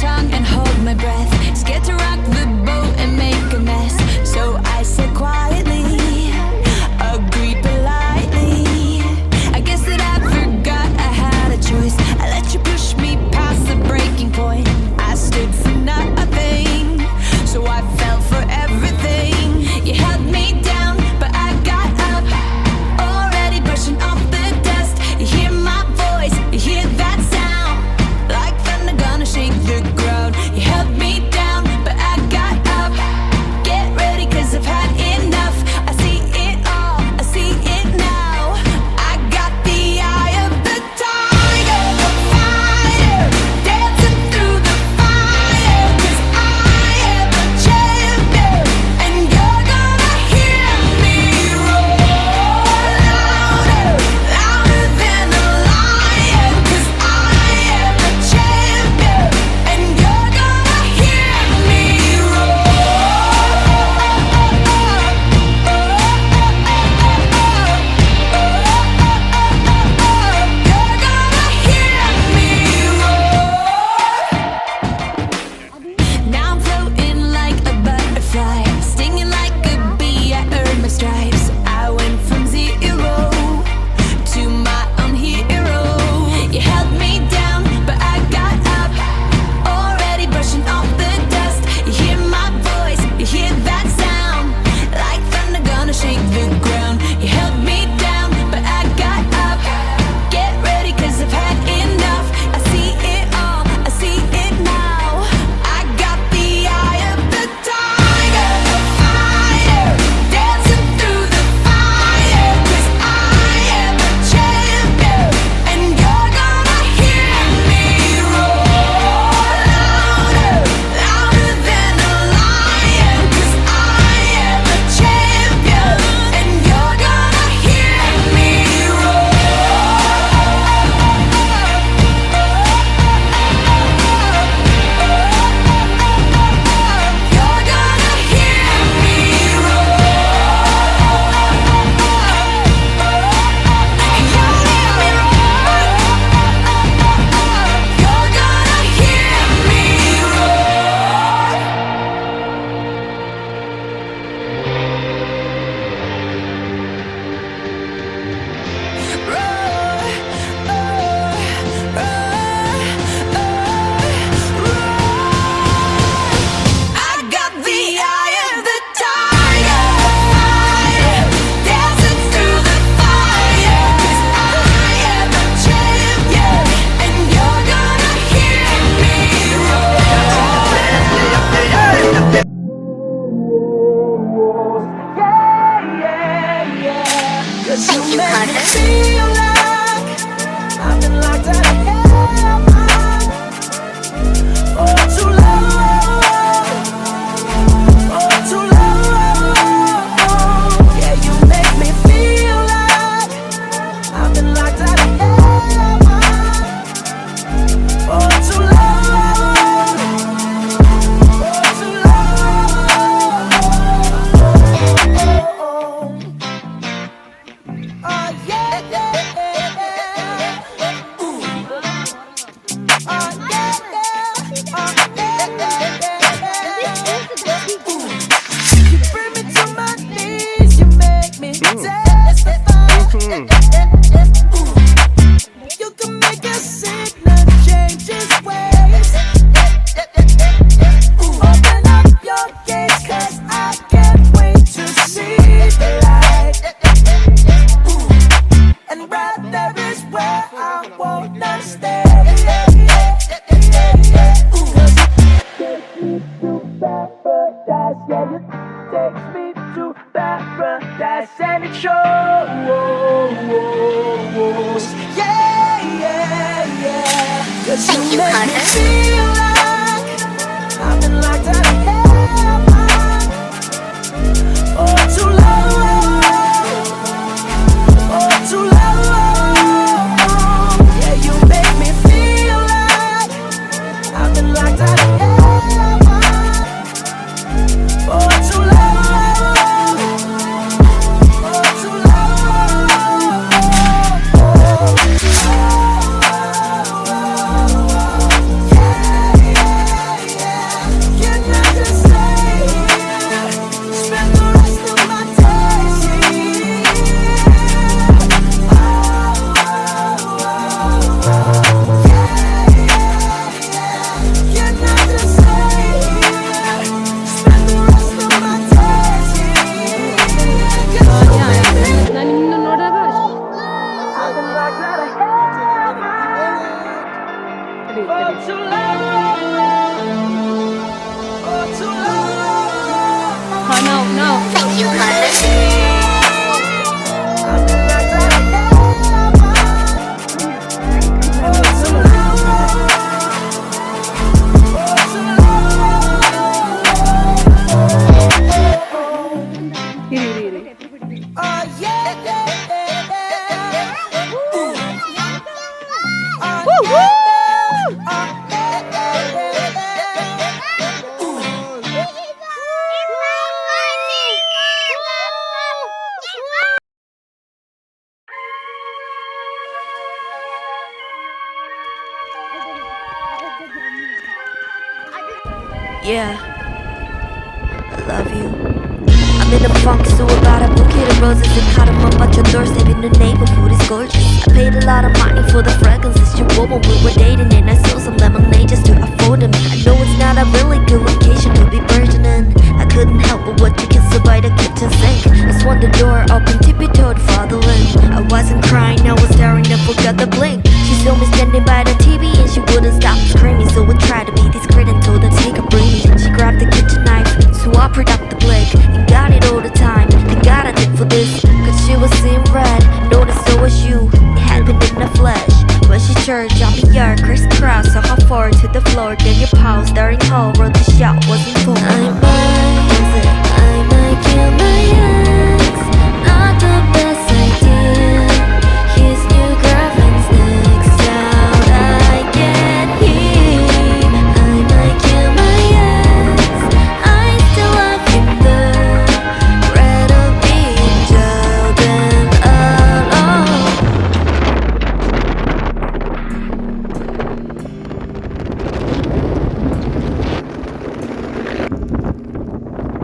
tongue and hold my breath. Scared to rock the boat and make a mess. So I said quietly, agreed politely. I guess that I forgot I had a choice. I let you push me past the breaking point. I stood for nothing, so I fell for everything. You held me down, but I got up, already brushing off the dust. You hear my voice, you hear that sound, like thunder gonna shake the ground. You held me down. Oh no, no. Thank you, mother. Yeah, I love you. I'm in a funk, so about a bouquet of roses and caught 'em up at your doorstep in the neighborhood. It's gorgeous. I paid a lot of money for the fragrances you wore when we were dating, and I sold some lemonade just to afford them. I know it's not a really good location to be burgeoning. I couldn't help but watch you kiss her by the kitchen sink. I swung the door open, tippy-toed farther in. I wasn't crying, I was staring and forgot the blink. She saw me standing by the TV and she wouldn't stop screaming, so I tried to be discreet and told her take a breathe. She grabbed the kitchen knife, so I picked up the blade and got it all the time. Thank God I did for this, cause she was seeing red. Noticed so was you, it happened in the flesh. When she church, I'm a yard, crisscross, so how far to the floor, then your pals staring home, where the shot wasn't full. I might kill my ex, not the best idea. His new girlfriend's next out, I get here. I might kill my ex, I still love him though. Rather be in jail than alone.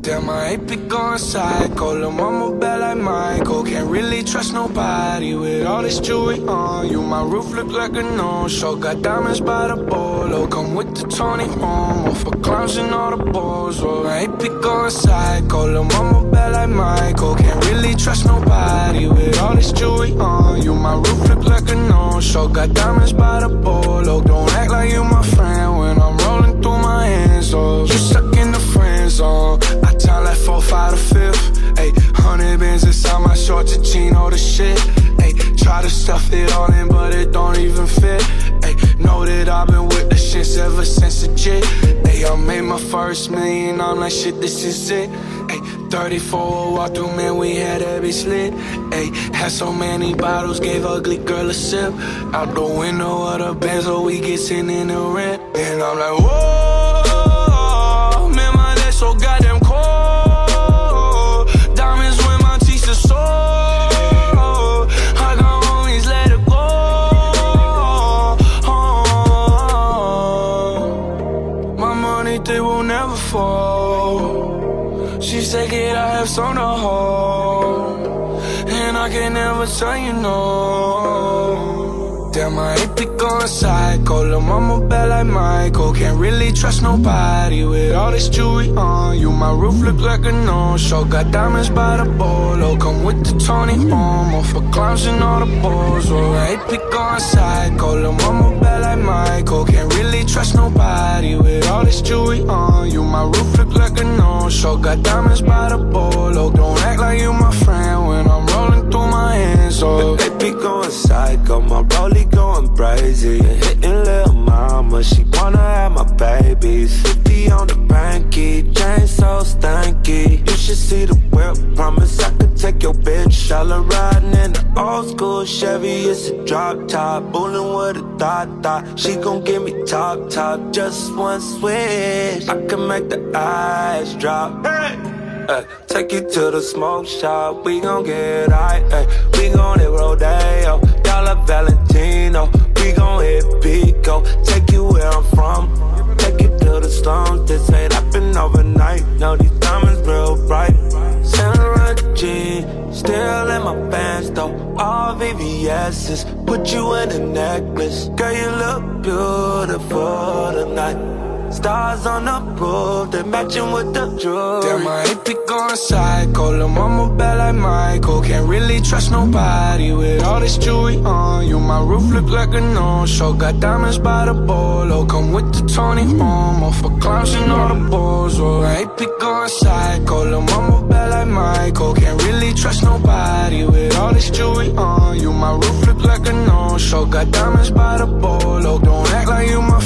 Damn, I ain't be going psycho. Lil' mama bad like Michael. Can't really trust nobody with all this jewelry on you. My roof look like a no-show. Got diamonds by the bolo. Come with the Tony Homo for clowns and all the balls. Oh, I ain't be going psycho. Lil' mama bad like Michael. Can't really trust nobody with all this jewelry on you. My roof look like a no-show. Got diamonds by the bolo. Don't act like you my friend when I'm rolling through my hands. Oh, you stuck in the friend zone. I time like 4, 5 to 5th. Ayy, 100 bands inside my shorts, a chino, the shit. Ayy, try to stuff it all in, but it don't even fit. Ayy, know that I've been with the shits ever since the jit. Ayy, I made my first million, I'm like, shit, this is it. Ayy, 34 walk through, man, we had every slit. Ayy, had so many bottles, gave ugly girl a sip. Out the window of the Benz, so we get sitting in the rent. And I'm like, whoa, man, my legs so goddamn cold. Diamonds when my teeth are sore. I got homies, let it go. My money, they will never fall. She said, kid, I have some to hold, and I can never tell you no. Damn, I ain't be going psycho. Lil' mama bad like Michael. Can't really trust nobody with all this jewelry on you. My roof look like a no-show. Got diamonds by the bolo. Come with the Tony Homo for clowns and all the balls. Oh, I ain't be going psycho. Lil' mama bad like Michael. Can't really trust nobody with all this jewelry on you. My roof look like a no-show. Got diamonds by the bolo. Don't act like you my friend when I'm rolling through my hands. Oh, they be going psycho, my rollie going crazy. Hitting lil' mama, she wanna have my babies. 50 on the banky, chain so stanky. You should see the whip, promise I could take your bitch. All her riding in the old school Chevy, it's a drop top. Bullin' with a thought, she gon' give me top, just one switch. I can make the eyes drop. Hey! Take you to the smoke shop, we gon' get high, we gon' hit Rodeo, Dollar Valentino, we gon' hit Pico, take you where I'm from, take you to the slums, this ain't happen overnight, no, these diamonds real bright, Santa jean, still in my pants though, all VVS's, put you in a necklace, girl you look beautiful tonight. Stars on the roof, they matching with the jewelry. Damn, my AP going psycho. Lil' mama bad like Michael. Can't really trust nobody with all this jewelry on you. My roof look like a no-show. Got diamonds by the bolo. Come with the Tony Momo for clowns and all the balls. Oh, my AP going psycho. Lil' mama bad like Michael. Can't really trust nobody with all this jewelry on you. My roof look like a no-show. Got diamonds by the bolo. Don't act like you my